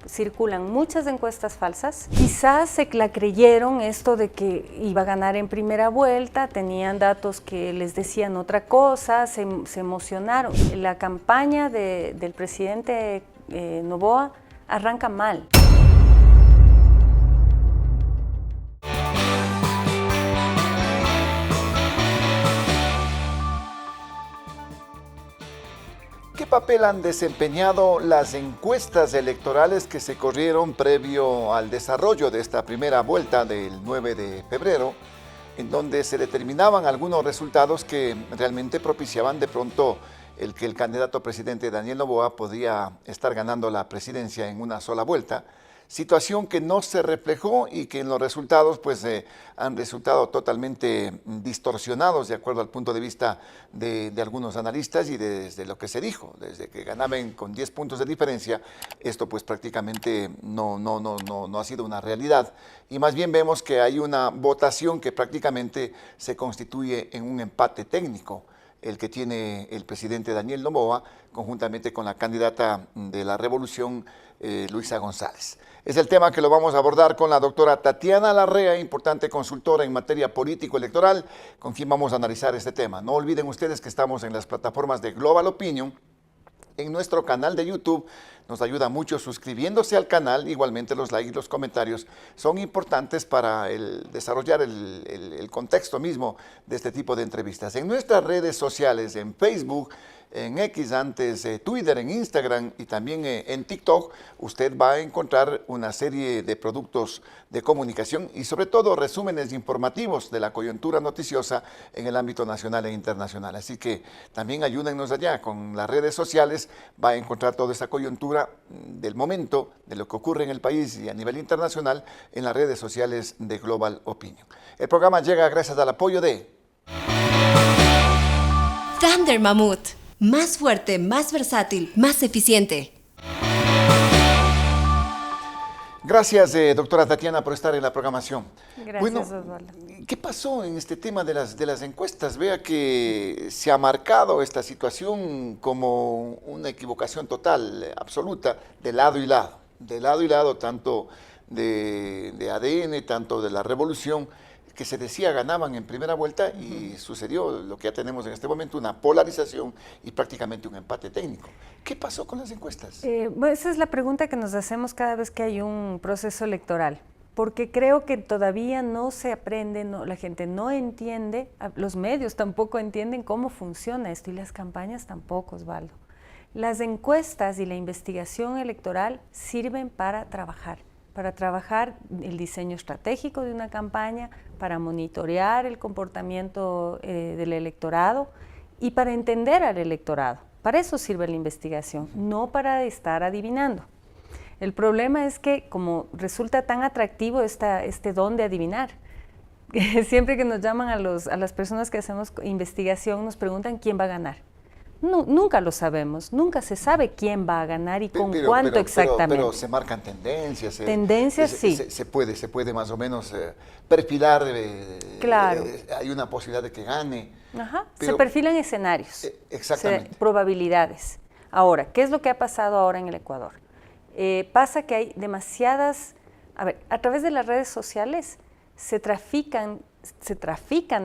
circulan muchas encuestas falsas. Quizás se la creyeron esto de que iba a ganar en primera vuelta, tenían datos que les decían otra cosa, se emocionaron. La campaña del presidente Noboa arranca mal. ¿Qué papel han desempeñado las encuestas electorales que se corrieron previo al desarrollo de esta primera vuelta del 9 de febrero, en donde se determinaban algunos resultados que realmente propiciaban de pronto el que el candidato presidente Daniel Noboa podía estar ganando la presidencia en una sola vuelta? Situación que no se reflejó y que en los resultados pues han resultado totalmente distorsionados de acuerdo al punto de vista de algunos analistas y desde lo que se dijo, desde que ganaban con 10 puntos de diferencia, esto pues prácticamente no ha sido una realidad y más bien vemos que hay una votación que prácticamente se constituye en un empate técnico, el que tiene el presidente Daniel Noboa conjuntamente con la candidata de la Revolución, Luisa González. Es el tema que lo vamos a abordar con la doctora Tatiana Larrea, importante consultora en materia político-electoral, con quien vamos a analizar este tema. No olviden ustedes que estamos en las plataformas de Global Opinion, en nuestro canal de YouTube. Nos ayuda mucho suscribiéndose al canal, igualmente los likes y los comentarios son importantes para desarrollar el contexto mismo de este tipo de entrevistas. En nuestras redes sociales, en Facebook, en X, antes Twitter, en Instagram y también en TikTok, usted va a encontrar una serie de productos de comunicación y sobre todo resúmenes informativos de la coyuntura noticiosa en el ámbito nacional e internacional. Así que también ayúdennos allá con las redes sociales, va a encontrar toda esa coyuntura del momento, de lo que ocurre en el país y a nivel internacional en las redes sociales de Global Opinion. El programa llega gracias al apoyo de Thunder Mammoth. Más fuerte, más versátil, más eficiente. Gracias, doctora Tatiana, por estar en la programación. Gracias, Osvaldo. ¿Qué pasó en este tema de las encuestas? Vea que se ha marcado esta situación como una equivocación total, absoluta, de lado y lado. De lado y lado, tanto de ADN, tanto de la Revolución, que se decía ganaban en primera vuelta y sucedió lo que ya tenemos en este momento, una polarización y prácticamente un empate técnico. ¿Qué pasó con las encuestas? Bueno, esa es la pregunta que nos hacemos cada vez que hay un proceso electoral, porque creo que todavía no se aprende, la gente no entiende, los medios tampoco entienden cómo funciona esto y las campañas tampoco, Osvaldo. Las encuestas y la investigación electoral sirven para trabajar el diseño estratégico de una campaña, para monitorear el comportamiento del electorado y para entender al electorado. Para eso sirve la investigación, no para estar adivinando. El problema es que como resulta tan atractivo este don de adivinar, siempre que nos llaman a las personas que hacemos investigación nos preguntan quién va a ganar. No, nunca lo sabemos, nunca se sabe quién va a ganar y con cuánto exactamente. Pero se marcan tendencias. Tendencias, sí. Se puede más o menos perfilar, claro. Hay una posibilidad de que gane. Ajá, se perfilan escenarios. Exactamente. Probabilidades. Ahora, ¿qué es lo que ha pasado ahora en el Ecuador? Pasa que hay demasiadas, a través de las redes sociales se trafican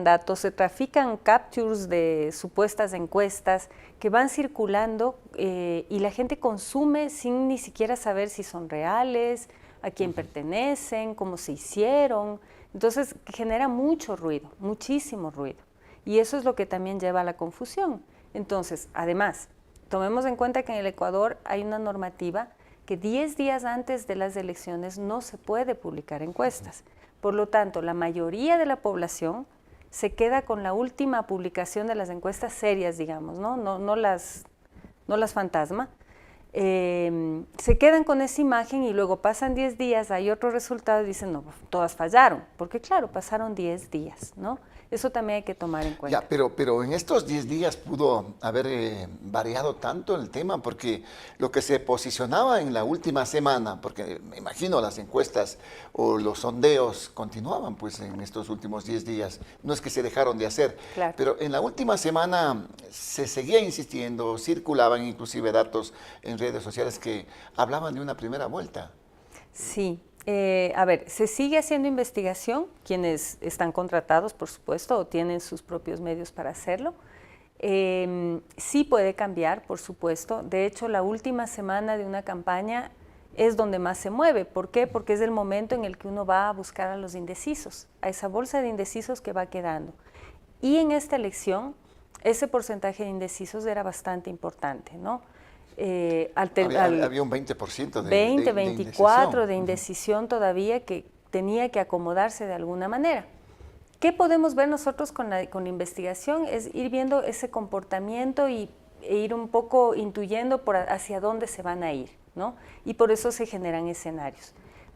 datos, se trafican captures de supuestas encuestas que van circulando y la gente consume sin ni siquiera saber si son reales, a quién pertenecen, cómo se hicieron. Entonces genera mucho ruido, muchísimo ruido. Y eso es lo que también lleva a la confusión. Entonces, además, tomemos en cuenta que en el Ecuador hay una normativa que 10 días antes de las elecciones no se puede publicar encuestas. Por lo tanto, la mayoría de la población se queda con la última publicación de las encuestas serias, digamos, no las fantasma. Se quedan con esa imagen y luego pasan 10 días, hay otro resultado y dicen, no, todas fallaron, porque claro, pasaron 10 días, ¿no? Eso también hay que tomar en cuenta. Ya, pero en estos 10 días pudo haber variado tanto el tema, porque lo que se posicionaba en la última semana, porque me imagino las encuestas o los sondeos continuaban pues en estos últimos 10 días, no es que se dejaron de hacer, Claro. pero en la última semana se seguía insistiendo, circulaban inclusive datos en redes sociales que hablaban de una primera vuelta. Sí. A ver, se sigue haciendo investigación, quienes están contratados, por supuesto, o tienen sus propios medios para hacerlo. Sí puede cambiar, por supuesto. De hecho, la última semana de una campaña es donde más se mueve. ¿Por qué? Porque es el momento en el que uno va a buscar a los indecisos, a esa bolsa de indecisos que va quedando. Y en esta elección, ese porcentaje de indecisos era bastante importante, ¿no? Había un 20% de 20, 24 de indecisión. indecisión todavía que tenía que acomodarse de alguna manera. ¿Qué podemos ver nosotros con la investigación? Es ir viendo ese comportamiento e ir un poco intuyendo hacia dónde se van a ir, ¿no? Y por eso se generan escenarios.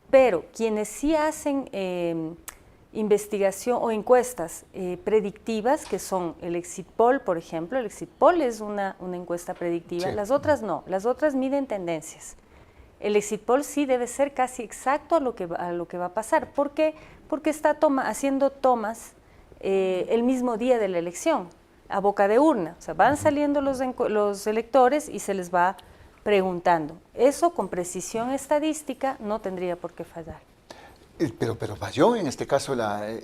Pero quienes sí hacen investigación o encuestas predictivas, que son el Exit Poll, por ejemplo. El Exit Poll es una encuesta predictiva, Sí. las otras no, las otras miden tendencias. El Exit Poll sí debe ser casi exacto a lo que va a pasar. ¿Por qué? Porque está haciendo tomas el mismo día de la elección, a boca de urna. O sea, van saliendo los electores y se les va preguntando. Eso con precisión estadística no tendría por qué fallar. Pero falló en este caso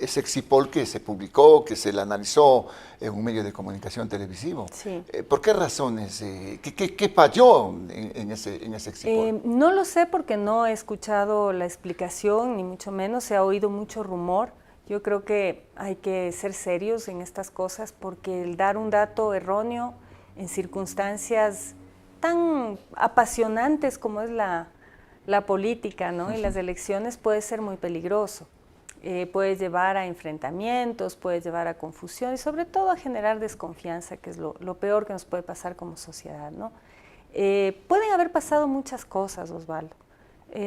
ese Exit Poll que se publicó, que se la analizó en un medio de comunicación televisivo. Sí. ¿Por qué razones? ¿Qué falló en ese Exit Poll? No lo sé porque no he escuchado la explicación, ni mucho menos, se ha oído mucho rumor. Yo creo que hay que ser serios en estas cosas porque el dar un dato erróneo en circunstancias tan apasionantes como es la política, ¿no? Y las elecciones puede ser muy peligroso. Puede llevar a enfrentamientos, puede llevar a confusión y sobre todo a generar desconfianza, que es lo peor que nos puede pasar como sociedad, ¿no? Pueden haber pasado muchas cosas, Osvaldo.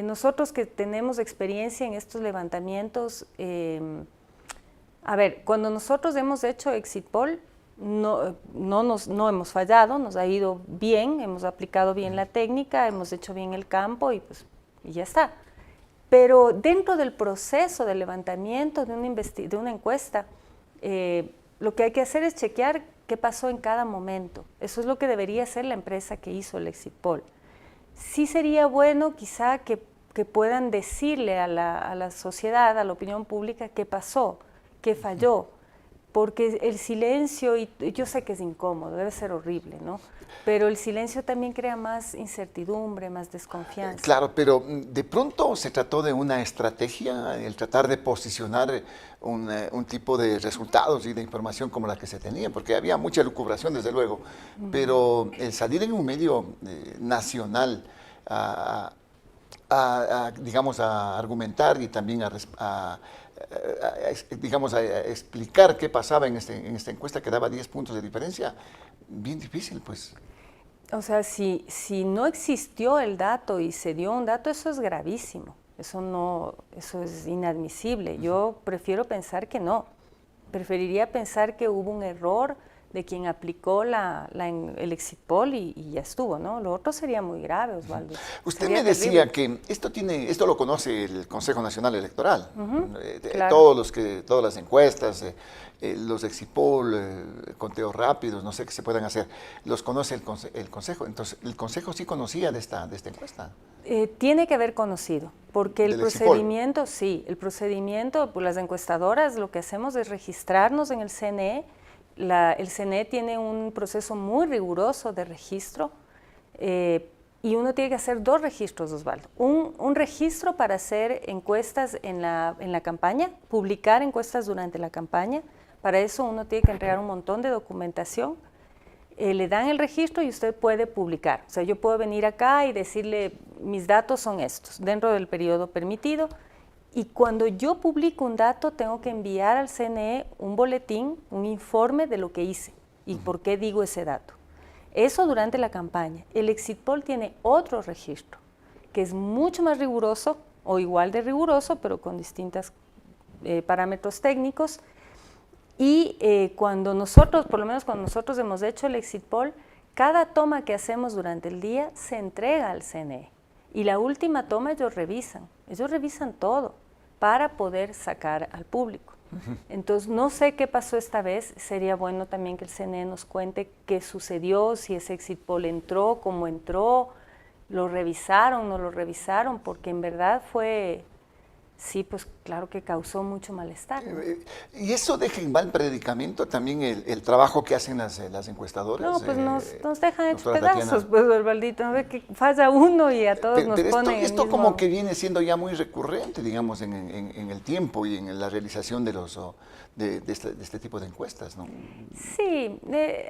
Nosotros que tenemos experiencia en estos levantamientos, a ver, cuando nosotros hemos hecho Exit Poll, no hemos fallado, nos ha ido bien, hemos aplicado bien la técnica, hemos hecho bien el campo y ya está. Pero dentro del proceso de levantamiento de una encuesta, lo que hay que hacer es chequear qué pasó en cada momento. Eso es lo que debería hacer la empresa que hizo el Exit Poll. Sí sería bueno quizá que puedan decirle a la sociedad, a la opinión pública, qué pasó, qué falló. Porque el silencio, y yo sé que es incómodo, debe ser horrible, ¿no? Pero el silencio también crea más incertidumbre, más desconfianza. Claro, pero de pronto se trató de una estrategia, el tratar de posicionar un tipo de resultados y de información como la que se tenía, porque había mucha lucubración, desde luego, pero el salir en un medio nacional digamos, a argumentar y también digamos, a explicar qué pasaba en esta encuesta que daba 10 puntos de diferencia, bien difícil, pues. O sea, si no existió el dato y se dio un dato, eso es gravísimo, eso es inadmisible. Yo prefiero pensar que no, preferiría pensar que hubo un error de quien aplicó el Exit Poll y ya estuvo, ¿no? Lo otro sería muy grave, Osvaldo. Usted Sería me decía terrible. que esto lo conoce el Consejo Nacional Electoral. Claro. Todas las encuestas, los Exit Poll, conteos rápidos, no sé qué se puedan hacer, los conoce el Consejo. Entonces, el Consejo sí conocía de esta encuesta. Tiene que haber conocido, porque el Del Exit Poll. procedimiento, sí, el procedimiento, pues las encuestadoras lo que hacemos es registrarnos en el CNE. El CNE tiene un proceso muy riguroso de registro y uno tiene que hacer 2 registros, Osvaldo. Un registro para hacer encuestas en la campaña, publicar encuestas durante la campaña. Para eso uno tiene que entregar un montón de documentación. Le dan el registro y usted puede publicar. O sea, yo puedo venir acá y decirle, mis datos son estos, dentro del periodo permitido. Y cuando yo publico un dato, tengo que enviar al CNE un boletín, un informe de lo que hice y por qué digo ese dato. Eso durante la campaña. El Exit Poll tiene otro registro, que es mucho más riguroso o igual de riguroso, pero con distintos parámetros técnicos. Y cuando nosotros, por lo menos cuando nosotros hemos hecho el exit poll, cada toma que hacemos durante el día se entrega al CNE. Y la última toma ellos revisan todo para poder sacar al público. Entonces, no sé qué pasó esta vez, sería bueno también que el CNE nos cuente qué sucedió, si ese exit poll entró, cómo entró, lo revisaron, no lo revisaron, porque en verdad fue... Sí, pues claro que causó mucho malestar, ¿no? ¿Y eso deja en mal predicamento también el trabajo que hacen las encuestadoras? No, pues nos dejan hechos doctora pedazos, Tatiana. pues, Osvaldito, no ve que falla uno y a todos nos ponen el esto mismo... como que viene siendo ya muy recurrente, digamos, en el tiempo y en la realización de este tipo de encuestas, ¿no? Sí,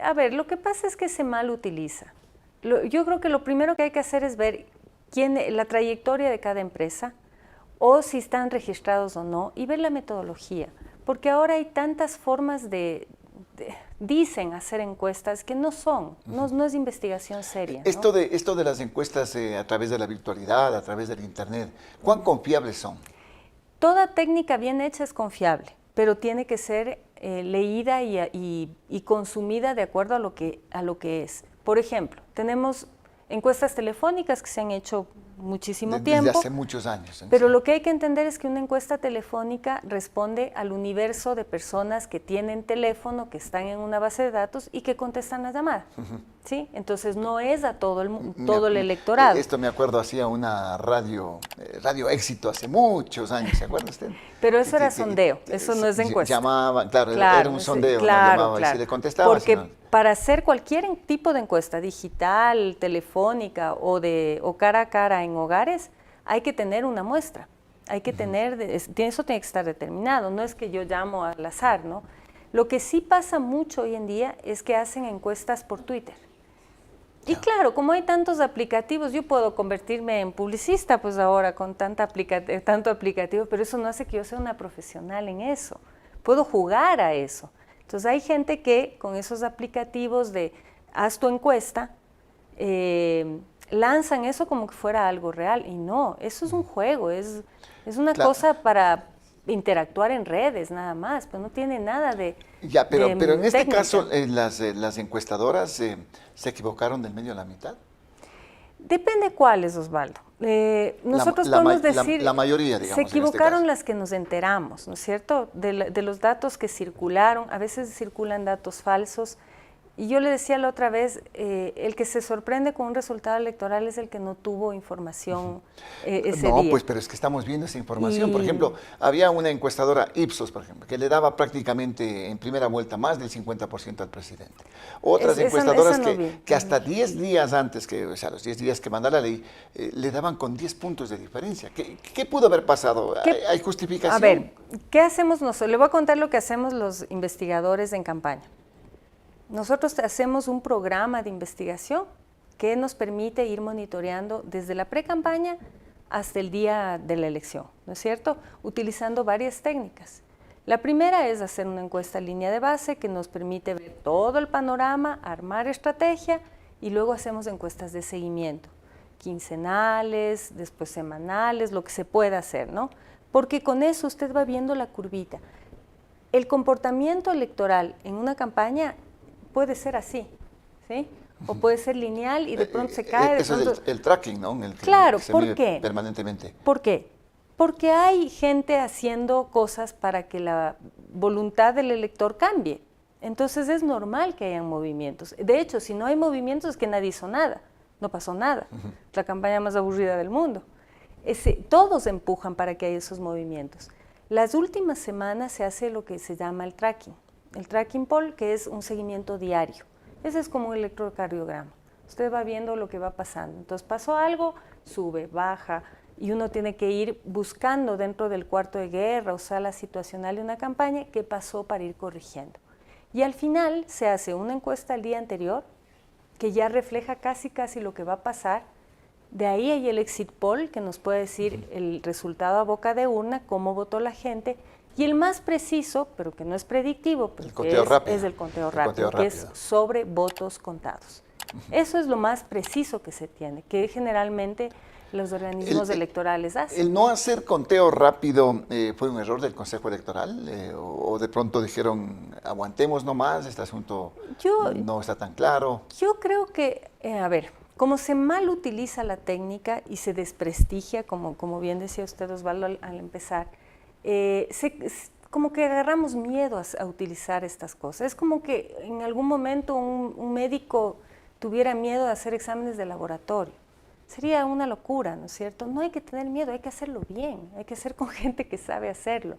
a ver, lo que pasa es que se mal utiliza. Yo creo que lo primero que hay que hacer es ver la trayectoria de cada empresa, o si están registrados o no, y ver la metodología, porque ahora hay tantas formas dicen hacer encuestas que no son, no es investigación seria, ¿no? Esto de las encuestas a través de la virtualidad, a través del internet, ¿cuán confiables son? Toda técnica bien hecha es confiable, pero tiene que ser leída y consumida de acuerdo a lo que es. Por ejemplo, tenemos encuestas telefónicas que se han hecho muchísimo tiempo. Desde hace muchos años. Pero lo que hay que entender es que una encuesta telefónica responde al universo de personas que tienen teléfono, que están en una base de datos y que contestan la llamada. ¿Sí? Entonces no es a todo el electorado. Esto me acuerdo, hacía una radio Éxito hace muchos años, ¿se acuerda usted? Pero eso era sondeo, eso no es encuesta. Llamaban, claro, era un sondeo, claro, y si le contestaba. Porque no. para hacer cualquier tipo de encuesta, digital, telefónica o cara a cara en hogares, hay que tener una muestra. Hay que tener, eso tiene que estar determinado, no es que yo llamo al azar, ¿no? Lo que sí pasa mucho hoy en día es que hacen encuestas por Twitter. Y claro, como hay tantos aplicativos, yo puedo convertirme en publicista pues ahora con tanto aplicativo, pero eso no hace que yo sea una profesional en eso. Puedo jugar a eso. Entonces hay gente que con esos aplicativos de haz tu encuesta, lanzan eso como que fuera algo real. Y no, eso es un juego, es una cosa para interactuar en redes nada más, pero no tiene nada de pero en este técnica. caso las encuestadoras se equivocaron del medio a la mitad. Depende cuáles, Osvaldo. Nosotros podemos decir, la mayoría, digamos, se equivocaron en este las que nos enteramos, ¿no es cierto? De los datos que circularon, a veces circulan datos falsos. Y yo le decía la otra vez, el que se sorprende con un resultado electoral es el que no tuvo información ese día. No, pues, pero es que estamos viendo esa información. Por ejemplo, había una encuestadora, Ipsos, por ejemplo, que le daba prácticamente en primera vuelta más del 50% al presidente. Otras encuestadoras que hasta 10 días antes, o sea, los 10 días que manda la ley, le daban con 10 puntos de diferencia. ¿Qué pudo haber pasado? ¿Hay justificación? A ver, ¿qué hacemos nosotros? Le voy a contar lo que hacemos los investigadores en campaña. Nosotros hacemos un programa de investigación que nos permite ir monitoreando desde la pre-campaña hasta el día de la elección, ¿no es cierto? Utilizando varias técnicas. La primera es hacer una encuesta en línea de base que nos permite ver todo el panorama, armar estrategia y luego hacemos encuestas de seguimiento, quincenales, después semanales, lo que se pueda hacer, ¿no? Porque con eso usted va viendo la curvita. El comportamiento electoral en una campaña puede ser así, ¿sí? O puede ser lineal y de pronto se cae. Eso es el tracking, ¿no? Claro, se ¿por mide qué? Permanentemente. ¿Por qué? Porque hay gente haciendo cosas para que la voluntad del elector cambie. Entonces es normal que hayan movimientos. De hecho, si no hay movimientos es que nadie hizo nada, no pasó nada. La campaña más aburrida del mundo. Todos empujan para que haya esos movimientos. Las últimas semanas se hace lo que se llama el tracking poll, que es un seguimiento diario. Ese es como un electrocardiograma. Usted va viendo lo que va pasando. Entonces pasó algo, sube, baja, y uno tiene que ir buscando dentro del cuarto de guerra o sala situacional de una campaña qué pasó para ir corrigiendo. Y al final se hace una encuesta al día anterior que ya refleja casi lo que va a pasar. De ahí hay el exit poll que nos puede decir el resultado a boca de urna, cómo votó la gente. Y el más preciso, pero que no es predictivo, el conteo rápido. Es el conteo rápido, que es sobre votos contados. Eso es lo más preciso que se tiene, que generalmente los organismos electorales hacen. ¿El no hacer conteo rápido fue un error del Consejo Electoral? ¿O de pronto dijeron, aguantemos nomás, este asunto no está tan claro? Yo creo que, a ver, como se mal utiliza la técnica y se desprestigia, como bien decía usted, Osvaldo, al empezar, como que agarramos miedo a utilizar estas cosas. Es como que en algún momento un médico tuviera miedo de hacer exámenes de laboratorio. Sería una locura, ¿no es cierto? No hay que tener miedo, hay que hacerlo bien, hay que hacer con gente que sabe hacerlo.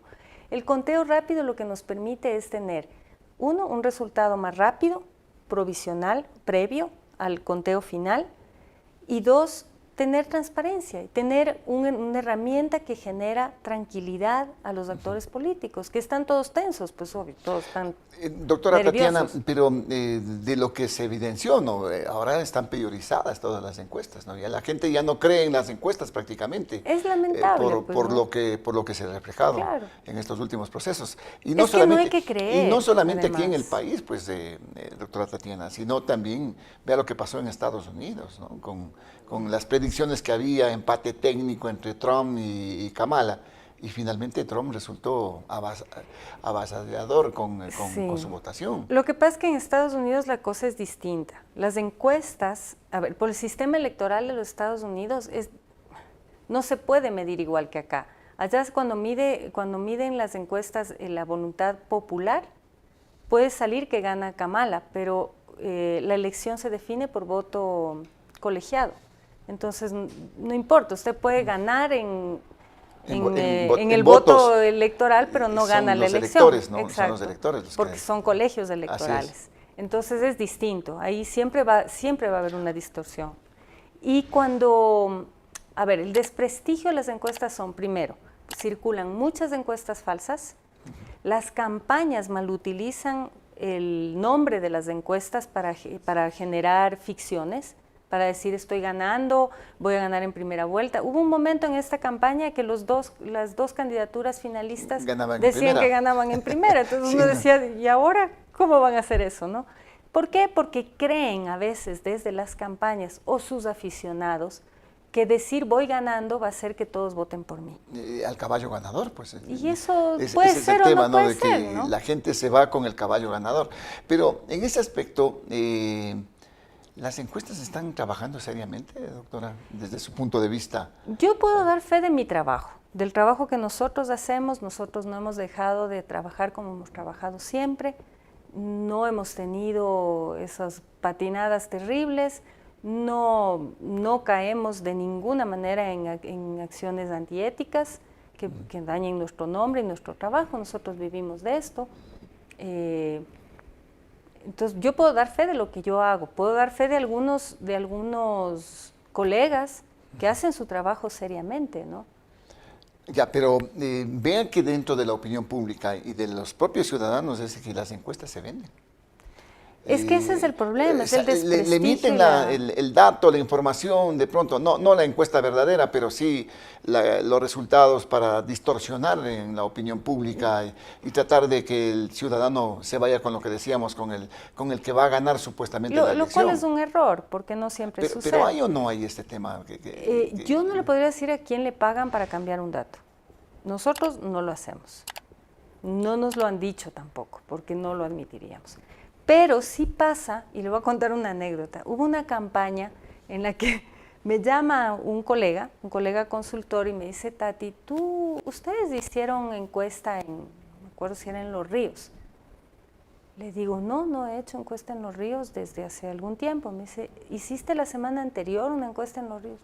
El conteo rápido lo que nos permite es tener, uno, un resultado más rápido, provisional, previo al conteo final, y dos, tener transparencia y tener una herramienta que genera tranquilidad a los actores políticos, que están todos tensos, pues obvio, todos están doctora nerviosos. Tatiana, pero de lo que se evidenció, ¿no? Ahora están priorizadas todas las encuestas, ¿no? Ya la gente ya no cree en las encuestas prácticamente. Es lamentable. Por lo que se ha reflejado en estos últimos procesos. Y no que no hay que creer. Y no solamente además, aquí en el país, pues, doctora Tatiana, sino también, vea lo que pasó en Estados Unidos, ¿no? Con las predicciones que había, empate técnico entre Trump y Kamala, y finalmente Trump resultó avasallador con su votación. Lo que pasa es que en Estados Unidos la cosa es distinta. Las encuestas, a ver, por el sistema electoral de los Estados Unidos no se puede medir igual que acá. Allá es cuando miden las encuestas la voluntad popular, puede salir que gana Kamala, pero la elección se define por voto colegiado. Entonces, no importa, usted puede ganar en el voto electoral, pero no gana la elección. Electores, ¿no? Exacto, son los electores los porque son colegios electorales. Entonces es distinto, ahí siempre va a haber una distorsión. Y cuando, a ver, el desprestigio de las encuestas son, primero, circulan muchas encuestas falsas, las campañas malutilizan el nombre de las encuestas para generar ficciones, para decir estoy ganando, voy a ganar en primera vuelta. Hubo un momento en esta campaña que las dos candidaturas finalistas decían que ganaban en primera. Entonces uno decía, ¿y ahora cómo van a hacer eso, no? ¿Por qué? Porque creen a veces desde las campañas o sus aficionados que decir voy ganando va a hacer que todos voten por mí. Al caballo ganador, pues. Y eso puede ser o no puede ser, ¿no? La gente se va con el caballo ganador. Pero en ese aspecto, ¿las encuestas están trabajando seriamente, doctora, desde su punto de vista? Yo puedo dar fe de mi trabajo, del trabajo que nosotros hacemos. Nosotros no hemos dejado de trabajar como hemos trabajado siempre, no hemos tenido esas patinadas terribles, no caemos de ninguna manera en acciones antiéticas que dañen nuestro nombre y nuestro trabajo. Nosotros vivimos de esto. Entonces yo puedo dar fe de lo que yo hago, puedo dar fe de algunos colegas que hacen su trabajo seriamente, ¿no? Ya, pero vean que dentro de la opinión pública y de los propios ciudadanos es que las encuestas se venden. Es que ese es el problema, es el desprestigio. Le emiten el dato, la información, de pronto, no la encuesta verdadera, pero sí los resultados para distorsionar en la opinión pública y tratar de que el ciudadano se vaya con lo que decíamos, con el que va a ganar supuestamente la elección. Lo cual es un error, porque no siempre sucede. Pero ¿hay o no hay este tema? Yo no le podría decir a quién le pagan para cambiar un dato. Nosotros no lo hacemos. No nos lo han dicho tampoco, porque no lo admitiríamos. Pero sí pasa, y le voy a contar una anécdota, hubo una campaña en la que me llama un colega consultor y me dice, Tati, ustedes hicieron encuesta no me acuerdo si era en Los Ríos. Le digo, no he hecho encuesta en Los Ríos desde hace algún tiempo. Me dice, ¿hiciste la semana anterior una encuesta en Los Ríos?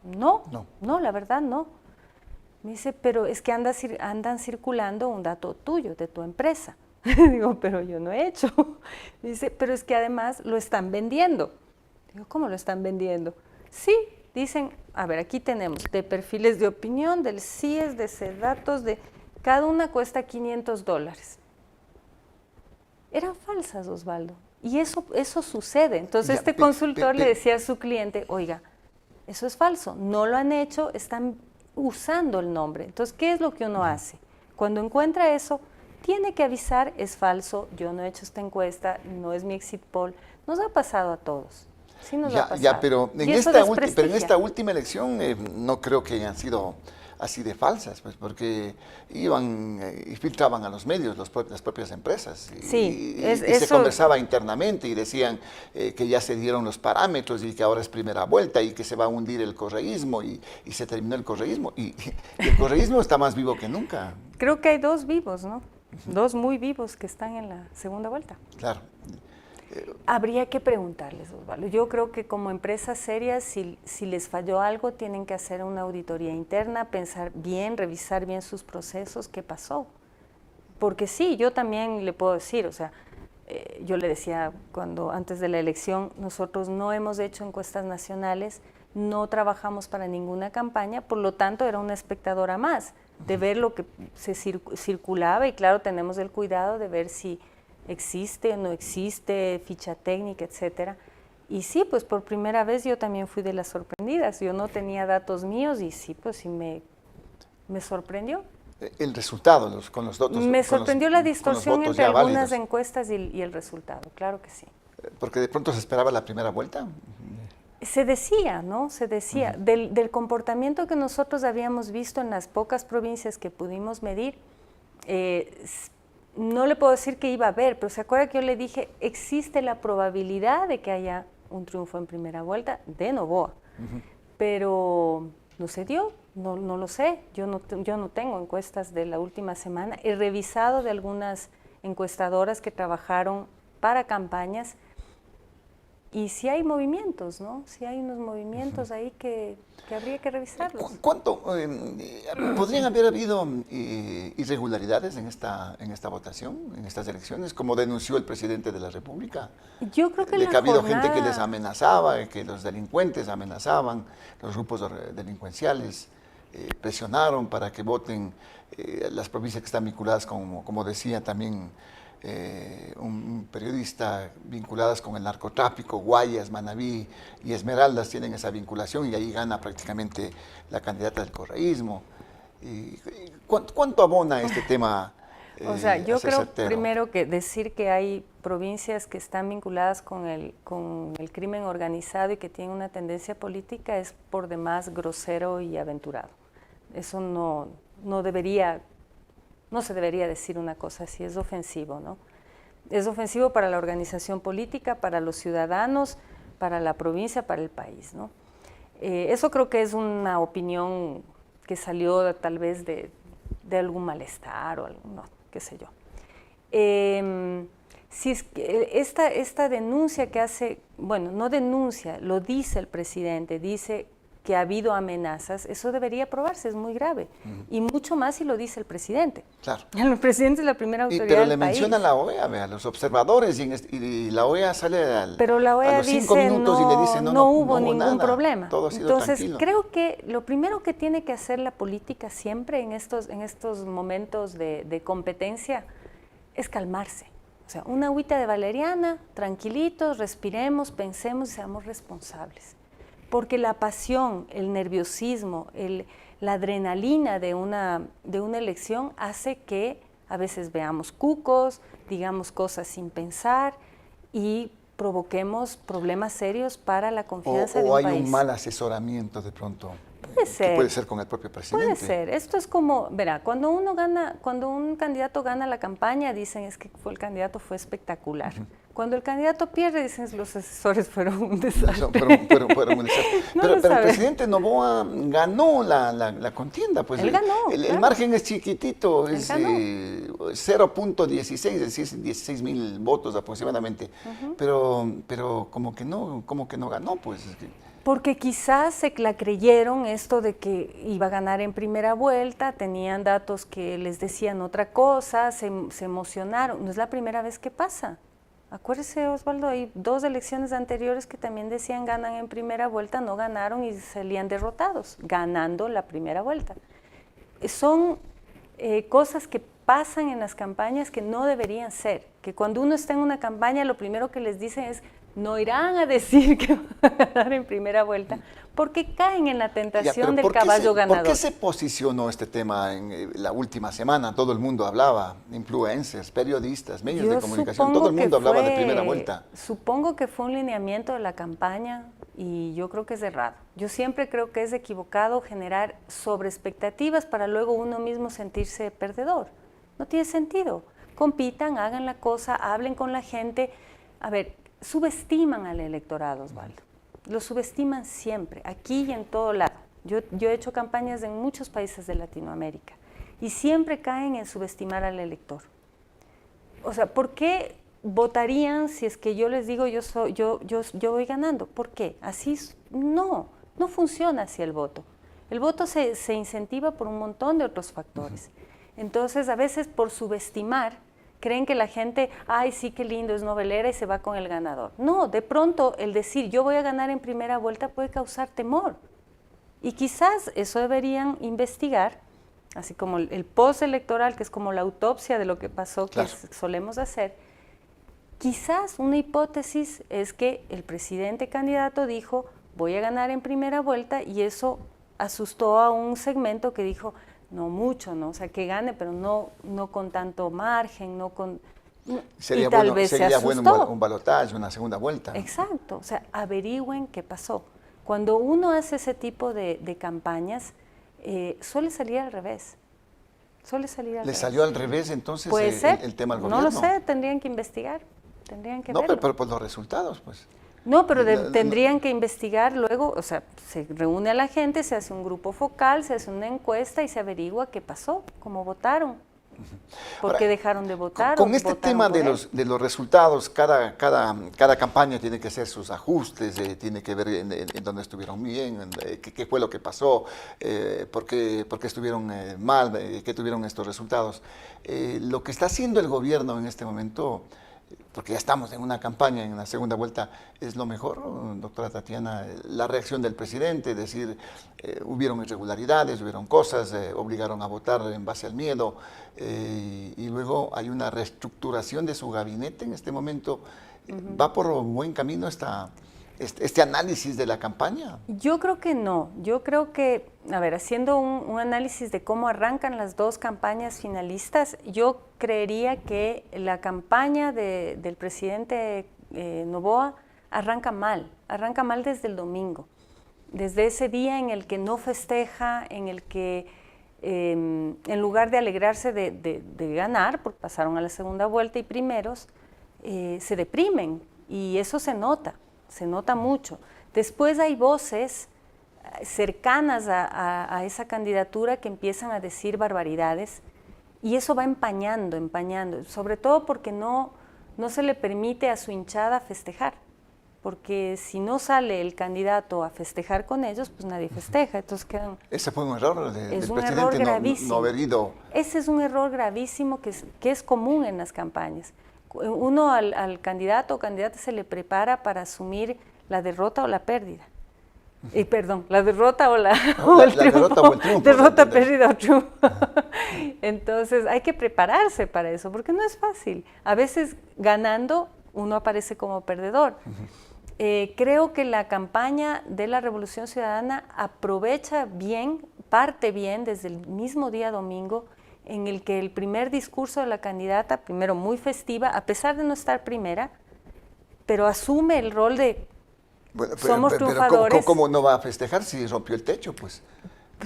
No, la verdad no. Me dice, pero es que andan circulando un dato tuyo, de tu empresa. Digo, pero yo no he hecho. Dice, pero es que además lo están vendiendo. Digo, ¿cómo lo están vendiendo? Sí, dicen, a ver, aquí tenemos de perfiles de opinión, del CIES, de CEDATOS, cada una cuesta $500. Eran falsas, Osvaldo. Y eso sucede. Entonces consultor le decía a su cliente, oiga, eso es falso, no lo han hecho, están usando el nombre. Entonces, ¿qué es lo que uno hace? Cuando encuentra eso, tiene que avisar, es falso, yo no he hecho esta encuesta, no es mi exit poll, nos ha pasado a todos. Sí nos ha pasado. Ya, pero en, Y eso pero en desprestigia. esta última elección no creo que hayan sido así de falsas, pues porque iban y filtraban a los medios las propias empresas. Sí, y se eso. conversaba internamente y decían que ya se dieron los parámetros y que ahora es primera vuelta y que se va a hundir el correísmo y se terminó el correísmo. Y el correísmo está más vivo que nunca. Creo que hay dos vivos, ¿no? Dos muy vivos que están en la segunda vuelta. Claro. Habría que preguntarles, Osvaldo. Yo creo que como empresas serias, si les falló algo, tienen que hacer una auditoría interna, pensar bien, revisar bien sus procesos, qué pasó. Porque sí, yo también le puedo decir, o sea, yo le decía antes de la elección, nosotros no hemos hecho encuestas nacionales, no trabajamos para ninguna campaña, por lo tanto era una espectadora más de ver lo que se circulaba y claro, tenemos el cuidado de ver si existe o no existe, ficha técnica, etcétera. Y sí, pues por primera vez yo también fui de las sorprendidas. Yo no tenía datos míos y sí, pues sí me sorprendió. El resultado, con los datos. Me sorprendió la distorsión entre algunas válidos. encuestas y el resultado, claro que sí. Porque de pronto se esperaba la primera vuelta. Se decía, ¿no? Se decía, del comportamiento que nosotros habíamos visto en las pocas provincias que pudimos medir, no le puedo decir que iba a haber, pero se acuerda que yo le dije, existe la probabilidad de que haya un triunfo en primera vuelta de Noboa, pero no se dio, no lo sé, yo no tengo encuestas de la última semana, he revisado de algunas encuestadoras que trabajaron para campañas y sí hay movimientos, ¿no? Sí hay unos movimientos ahí que habría que revisarlos. ¿Cuánto podrían haber habido irregularidades en esta votación, en estas elecciones, como denunció el presidente de la República? Yo creo que que ha habido gente que les amenazaba, que los delincuentes amenazaban, los grupos delincuenciales presionaron para que voten las provincias que están vinculadas, como decía también un periodista, vinculadas con el narcotráfico. Guayas, Manabí y Esmeraldas tienen esa vinculación y ahí gana prácticamente la candidata del correísmo. ¿Cuánto abona este tema? O sea, yo creo certero? Primero que decir que hay provincias que están vinculadas con el crimen organizado y que tienen una tendencia política es por demás grosero y aventurado. Eso no se debería decir una cosa así, es ofensivo, ¿no? Es ofensivo para la organización política, para los ciudadanos, para la provincia, para el país, ¿no? Eso creo que es una opinión que salió tal vez de algún malestar o algo, no, qué sé yo. Si es que esta denuncia que hace, bueno, no denuncia, lo dice el presidente, dice que ha habido amenazas, eso debería probarse, es muy grave. Y mucho más si lo dice el presidente. Claro. El presidente es la primera autoridad pero del le país. menciona la OEA, a los observadores, y la OEA sale pero la OEA a los 5 dice, minutos y le dice no hubo ningún nada, problema. todo ha sido Entonces, tranquilo. creo que lo primero que tiene que hacer la política siempre en estos momentos de competencia es calmarse. O sea, una agüita de valeriana, tranquilitos, respiremos, pensemos y seamos responsables. Porque la pasión, el nerviosismo, la adrenalina de una elección hace que a veces veamos cucos, digamos cosas sin pensar y provoquemos problemas serios para la confianza de un país. O hay un mal asesoramiento de pronto. Puede ser. Que puede ser con el propio presidente. Puede ser. Esto es como, verá, cuando un candidato gana la campaña, dicen es que el candidato fue espectacular. Cuando el candidato pierde, dicen los asesores fueron un desastre. Fueron un desastre. Pero el presidente Noboa ganó la contienda. Pues él ganó. El margen es chiquitito, Él es ganó. 0.16, es decir, 16,000 votos aproximadamente. Pero como que no ganó, pues. Porque quizás se la creyeron esto de que iba a ganar en primera vuelta, tenían datos que les decían otra cosa, se emocionaron. No es la primera vez que pasa. Acuérdese, Osvaldo, hay 2 elecciones anteriores que también decían ganan en primera vuelta, no ganaron y salían derrotados, ganando la primera vuelta. Son cosas que pasan en las campañas que no deberían ser, que cuando uno está en una campaña lo primero que les dicen es no irán a decir que van a ganar en primera vuelta, porque caen en la tentación del caballo ganador. ¿Por qué se posicionó este tema en la última semana? Todo el mundo hablaba, influencers, periodistas, medios de comunicación, todo el mundo hablaba de primera vuelta. Supongo que fue un lineamiento de la campaña y yo creo que es errado. Yo siempre creo que es equivocado generar sobreexpectativas para luego uno mismo sentirse perdedor. No tiene sentido. Compitan, hagan la cosa, hablen con la gente. A ver, subestiman al electorado, Osvaldo. Lo subestiman siempre, aquí y en todo lado. Yo he hecho campañas en muchos países de Latinoamérica y siempre caen en subestimar al elector. O sea, ¿por qué votarían si es que yo les digo yo voy ganando? ¿Por qué? Así no funciona así el voto. El voto se incentiva por un montón de otros factores. Entonces, a veces por subestimar, creen que la gente, ay, sí, qué lindo, es novelera y se va con el ganador. No, de pronto el decir yo voy a ganar en primera vuelta puede causar temor. Y quizás eso deberían investigar, así como el postelectoral, que es como la autopsia de lo que pasó, claro, que solemos hacer. Quizás una hipótesis es que el presidente candidato dijo, voy a ganar en primera vuelta, y eso asustó a un segmento que dijo, no mucho, ¿no? O sea, que gane, pero no con tanto margen, no con... Sería bueno un balotaje, una segunda vuelta. Exacto, o sea, averigüen qué pasó. Cuando uno hace ese tipo de campañas, suele salir al revés. ¿Le salió al revés entonces el tema al gobierno? No lo sé, tendrían que investigar, tendrían que verlo. Pero por los resultados, pues. No, pero tendrían que investigar luego, o sea, se reúne a la gente, se hace un grupo focal, se hace una encuesta y se averigua qué pasó, cómo votaron, por qué dejaron de votar. Con este tema de los resultados, cada campaña tiene que hacer sus ajustes, tiene que ver en dónde estuvieron bien, qué fue lo que pasó, por qué estuvieron mal, qué tuvieron estos resultados. Lo que está haciendo el gobierno en este momento, porque ya estamos en una campaña, en la segunda vuelta, ¿es lo mejor, doctora Tatiana? La reacción del presidente, decir, hubieron irregularidades, hubieron cosas, obligaron a votar en base al miedo, y luego hay una reestructuración de su gabinete en este momento. ¿Va por un buen camino este análisis de la campaña? Yo creo que no. Yo creo que, a ver, haciendo un análisis de cómo arrancan las dos campañas finalistas, yo creería que la campaña del presidente Noboa arranca mal desde el domingo, desde ese día en el que no festeja, en el que en lugar de alegrarse de ganar, porque pasaron a la segunda vuelta y primeros, se deprimen, y eso se nota mucho. Después hay voces cercanas a esa candidatura que empiezan a decir barbaridades, y eso va empañando, sobre todo porque no se le permite a su hinchada festejar, porque si no sale el candidato a festejar con ellos, pues nadie festeja, entonces quedan... Ese fue un error del presidente, no haber ido. Ese es un error gravísimo que es común en las campañas. Uno al candidato o candidata se le prepara para asumir la derrota o la pérdida. Perdón, la derrota o el triunfo. Derrota, pérdida o triunfo. Entonces hay que prepararse para eso, porque no es fácil. A veces ganando uno aparece como perdedor. Creo que la campaña de la Revolución Ciudadana aprovecha bien, parte bien desde el mismo día domingo, en el que el primer discurso de la candidata, primero muy festiva, a pesar de no estar primera, pero asume el rol de somos triunfadores. Pero ¿cómo no va a festejar si rompió el techo? Pues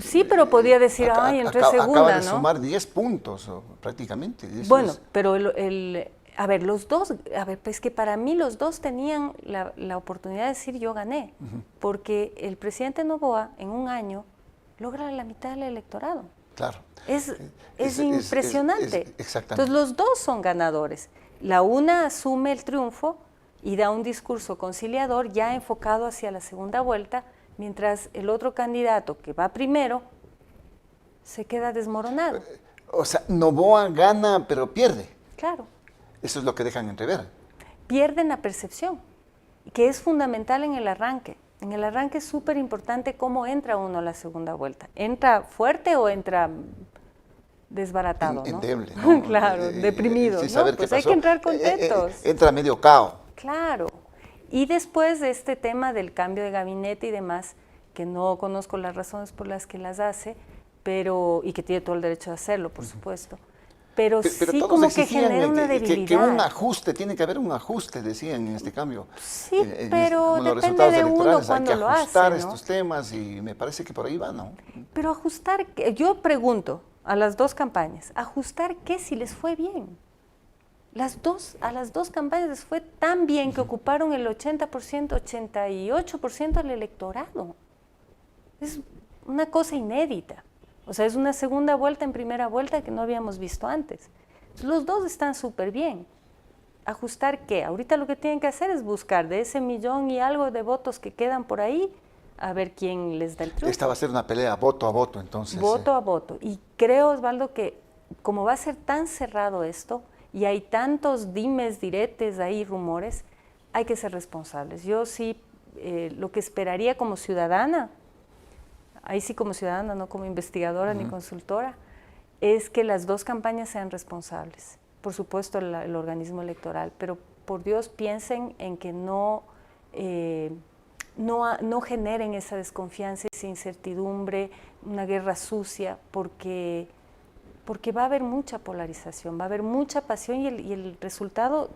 sí, pero podía decir, ay, entré segunda, acaba de ¿no? sumar 10 puntos, prácticamente. Bueno, pero a ver, los dos, pues que para mí los dos tenían la oportunidad de decir yo gané, porque el presidente Noboa en un año logra la mitad del electorado. Claro. Es impresionante. Exactamente. Entonces los dos son ganadores. La una asume el triunfo y da un discurso conciliador ya enfocado hacia la segunda vuelta, mientras el otro candidato que va primero se queda desmoronado. O sea, Noboa gana pero pierde. Claro. Eso es lo que dejan entrever. Pierden la percepción, que es fundamental en el arranque. En el arranque es súper importante cómo entra uno a la segunda vuelta. ¿Entra fuerte o entra desbaratado? Endeble, ¿no? Claro, deprimido. Sin saber qué pasó. Hay que entrar contentos. Entra medio cao. Claro. Y después de este tema del cambio de gabinete y demás, que no conozco las razones por las que las hace, y que tiene todo el derecho de hacerlo, por supuesto. Pero sí todos como que exigían genera una debilidad. que un ajuste, tiene que haber un ajuste, decían en este cambio. Sí, pero depende de uno cuando lo hace, hay que ajustar ¿no? estos temas y me parece que por ahí va, ¿no? Pero ajustar, yo pregunto a las dos campañas, ¿ajustar qué si les fue bien? A las dos campañas les fue tan bien que ocuparon el 80%, 88% del electorado. Es una cosa inédita. O sea, es una segunda vuelta en primera vuelta que no habíamos visto antes. Los dos están súper bien. ¿Ajustar qué? Ahorita lo que tienen que hacer es buscar de ese 1,000,000 y algo de votos que quedan por ahí, a ver quién les da el triunfo. Esta va a ser una pelea voto a voto, entonces. Voto a voto. Y creo, Osvaldo, que como va a ser tan cerrado esto, y hay tantos dimes, diretes, ahí rumores, hay que ser responsables. Yo sí, lo que esperaría como ciudadana, ahí sí como ciudadana, no como investigadora ni consultora, es que las dos campañas sean responsables. Por supuesto el organismo electoral, pero por Dios piensen en que no generen esa desconfianza, esa incertidumbre, una guerra sucia, porque va a haber mucha polarización, va a haber mucha pasión y el resultado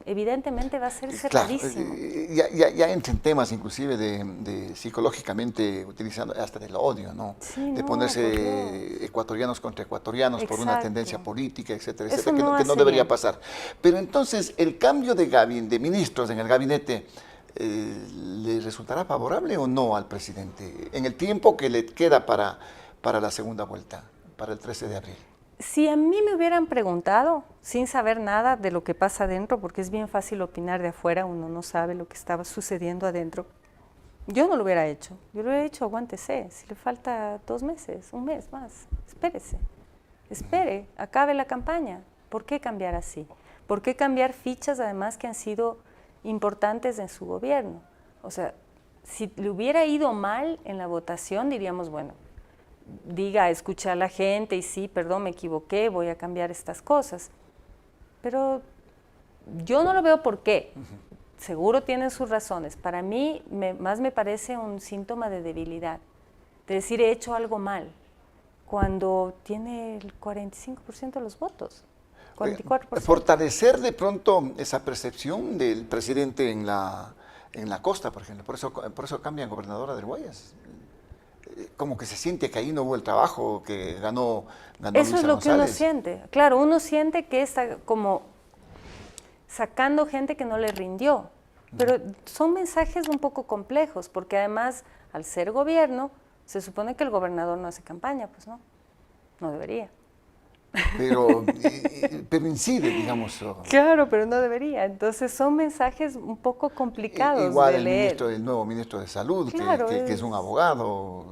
evidentemente va a ser cerradísimo. Claro, ya entran temas inclusive de psicológicamente utilizando hasta del odio, ¿no? Sí, de ponerse ecuatorianos contra ecuatorianos por una tendencia política, etcétera, Eso etcétera, que no debería pasar. Pero entonces, el cambio de ministros en el gabinete, ¿le resultará favorable o no al presidente en el tiempo que le queda para la segunda vuelta, para el 13 de abril? Si a mí me hubieran preguntado, sin saber nada de lo que pasa adentro, porque es bien fácil opinar de afuera, uno no sabe lo que estaba sucediendo adentro, yo no lo hubiera hecho. Yo le hubiera dicho, aguántese, si le falta 2 meses, 1 mes más, espere, acabe la campaña. ¿Por qué cambiar así? ¿Por qué cambiar fichas además que han sido importantes en su gobierno? O sea, si le hubiera ido mal en la votación, diríamos, bueno, escuché a la gente y sí, perdón, me equivoqué, voy a cambiar estas cosas. Pero yo no lo veo por qué. Seguro tienen sus razones. Para mí, más me parece un síntoma de debilidad, de decir he hecho algo mal, cuando tiene el 45% de los votos, 44%. Fortalecer de pronto esa percepción del presidente en la costa, por ejemplo. Por eso cambian gobernadora del Guayas. Como que se siente que ahí no hubo el trabajo, que ganó Eso Luisa es lo que uno González. siente. Claro, uno siente que está como sacando gente que no le rindió. Pero son mensajes un poco complejos, porque además, al ser gobierno, se supone que el gobernador no hace campaña, pues no debería. Pero incide, digamos. Claro, pero no debería. Entonces son mensajes un poco complicados igual de leer. El nuevo ministro de Salud, Claro, que es un abogado.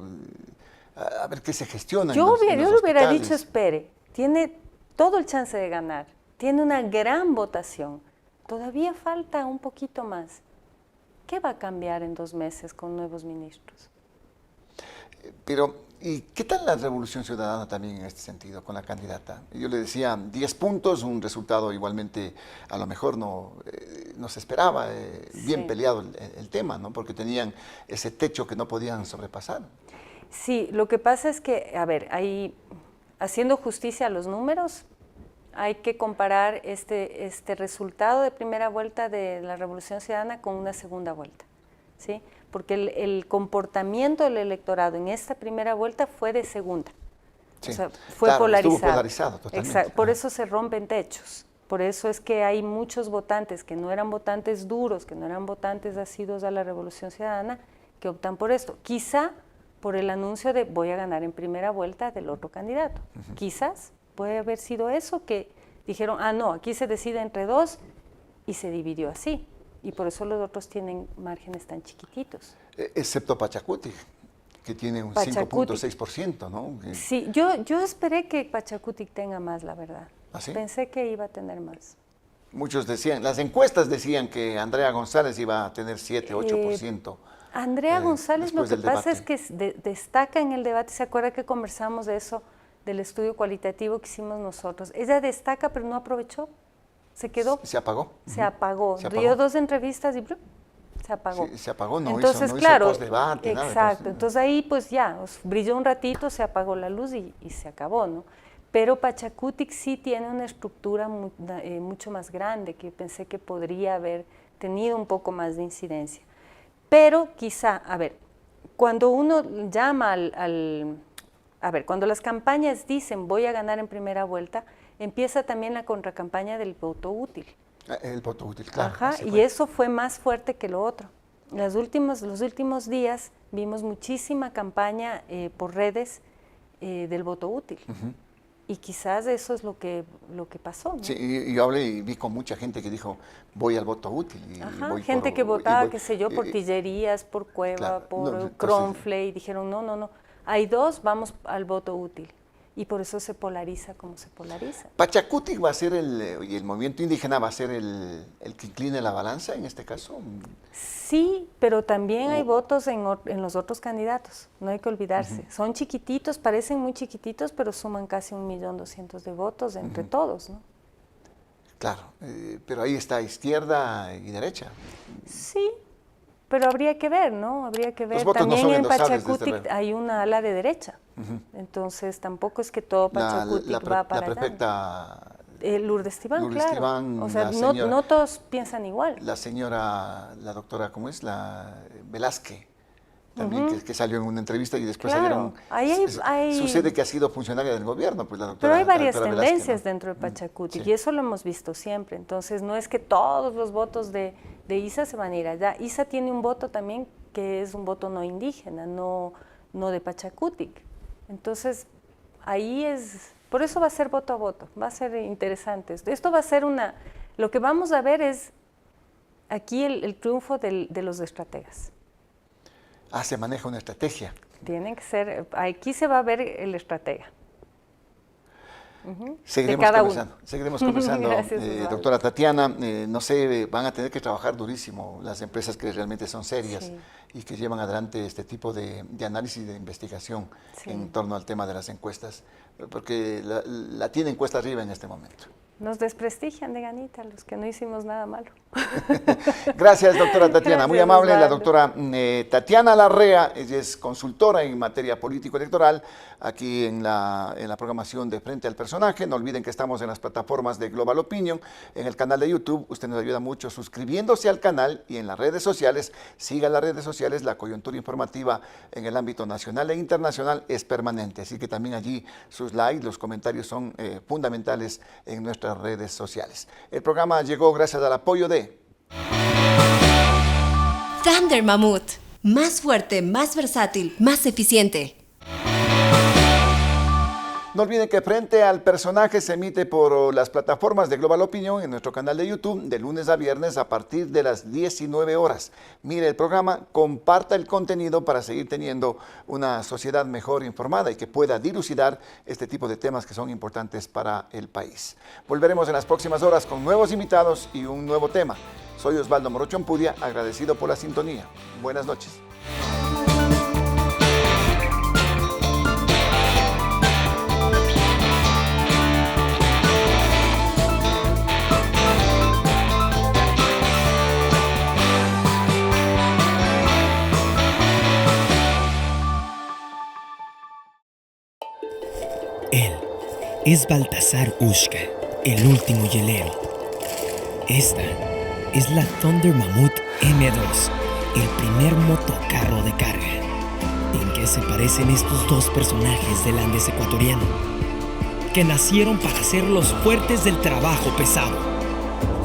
A ver qué se gestiona. Yo en le los hubiera hospitales. dicho, espere, tiene todo el chance de ganar, tiene una gran votación, todavía falta un poquito más. ¿Qué va a cambiar en 2 meses con nuevos ministros? Pero, ¿y qué tal la Revolución Ciudadana también en este sentido, con la candidata? Yo le decía 10 puntos, un resultado igualmente, a lo mejor no se esperaba, bien peleado el tema, ¿no? Porque tenían ese techo que no podían sobrepasar. Sí, lo que pasa es que, a ver, haciendo justicia a los números, hay que comparar este resultado de primera vuelta de la Revolución Ciudadana con una segunda vuelta, ¿sí? Porque el comportamiento del electorado en esta primera vuelta fue de segunda. Sí, o sea, fue claro, polarizado. estuvo polarizado totalmente. Exacto. Por eso se rompen techos. Por eso es que hay muchos votantes que no eran votantes duros, que no eran votantes asiduos a la Revolución Ciudadana, que optan por esto. Quizá por el anuncio de voy a ganar en primera vuelta del otro candidato. Quizás puede haber sido eso, que dijeron, no, aquí se decide entre 2 y se dividió así. Y por eso los otros tienen márgenes tan chiquititos. Excepto Pachacuti, que tiene un 5.6%, ¿no? Sí, yo esperé que Pachacuti tenga más, la verdad. ¿Ah, sí? Pensé que iba a tener más. Muchos decían, las encuestas decían que Andrea González iba a tener 7, 8%. Andrea González, lo que pasa es que destaca en el debate, ¿se acuerda que conversamos de eso, del estudio cualitativo que hicimos nosotros? Ella destaca, pero no aprovechó, se quedó. ¿Se apagó? Se apagó. Se apagó. Dio 2 entrevistas y se apagó. Sí, se apagó, no Entonces, hizo claro, postdebate, nada. exacto. Entonces ahí pues ya, brilló un ratito, se apagó la luz y se acabó, ¿no? Pero Pachacutic sí tiene una estructura mucho más grande, que pensé que podría haber tenido un poco más de incidencia. Pero quizá, a ver, cuando uno llama a ver, cuando las campañas dicen voy a ganar en primera vuelta, empieza también la contracampaña del voto útil. El voto útil, claro. Ajá, y eso fue más fuerte que lo otro. Los últimos días vimos muchísima campaña por redes del voto útil. Y quizás eso es lo que pasó, ¿no? Sí, y yo hablé y vi con mucha gente que dijo, voy al voto útil. Ajá, gente que votaba, qué sé yo, por Tillerías, por Cueva, claro, por Cronfle, y dijeron, no, hay dos, vamos al voto útil. Y por eso se polariza como se polariza. ¿Pachacutic va a ser y el movimiento indígena va a ser el que incline la balanza en este caso? Sí, pero también hay votos en los otros candidatos, no hay que olvidarse. Son chiquititos, parecen muy chiquititos, pero suman casi 1.200.000 de votos entre todos, ¿no? Claro, pero ahí está izquierda y derecha. Sí, pero habría que ver, ¿no? Habría que ver. Los votos también no son en endosables, Pachacutic hay una ala de derecha. Entonces tampoco es que todo Pachacutic va para allá. La prefecta Lourdes Tibán, claro. Tibán, o sea, no todos piensan igual. La señora, la doctora, ¿cómo es? La Velázquez, también que salió en una entrevista y después claro. salieron. Sucede que ha sido funcionaria del gobierno, pues la doctora. Pero hay varias tendencias, tendencias, ¿no?, dentro de Pachacutic, y eso lo hemos visto siempre. Entonces no es que todos los votos de ISA se van a ir allá. ISA tiene un voto también que es un voto no indígena, no de Pachacutic. Entonces ahí por eso va a ser voto a voto, va a ser interesante. Esto va a ser lo que vamos a ver es aquí el triunfo de los estrategas. Se maneja una estrategia. Tienen que ser, aquí se va a ver el estratega. Seguiremos conversando. Gracias, doctora Tatiana, no sé, van a tener que trabajar durísimo las empresas que realmente son serias y que llevan adelante este tipo de análisis de investigación en torno al tema de las encuestas, porque la tienen cuesta arriba en este momento. Nos desprestigian de ganita los que no hicimos nada malo. Gracias, doctora Tatiana. Gracias, muy amable. Osvaldo. La doctora Tatiana Larrea, ella es consultora en materia político-electoral, aquí en la programación de Frente al Personaje. No olviden que estamos en las plataformas de Global Opinion, en el canal de YouTube. Usted nos ayuda mucho suscribiéndose al canal y en las redes sociales. Siga las redes sociales. La coyuntura informativa en el ámbito nacional e internacional es permanente. Así que también allí sus likes, los comentarios son fundamentales en nuestras redes sociales. El programa llegó gracias al apoyo de Thunder Mammoth. Más fuerte, más versátil, más eficiente. No olviden que Frente al Personaje se emite por las plataformas de Global Opinion en nuestro canal de YouTube de lunes a viernes a partir de las 19 horas. Mire el programa, comparta el contenido para seguir teniendo una sociedad mejor informada y que pueda dilucidar este tipo de temas que son importantes para el país. Volveremos en las próximas horas con nuevos invitados y un nuevo tema. Soy Osvaldo Morocho Ampudia, agradecido por la sintonía. Buenas noches. Él es Baltasar Ushka, el último hielero. Esta es la Thunder Mammoth M2, el primer motocarro de carga. ¿En qué se parecen estos dos personajes del Andes ecuatoriano? Que nacieron para ser los fuertes del trabajo pesado.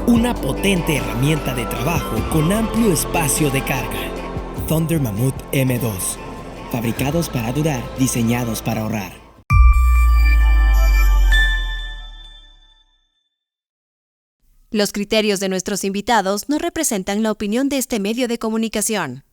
Una potente herramienta de trabajo con amplio espacio de carga. Thunder Mammoth M2. Fabricados para durar, diseñados para ahorrar. Los criterios de nuestros invitados no representan la opinión de este medio de comunicación.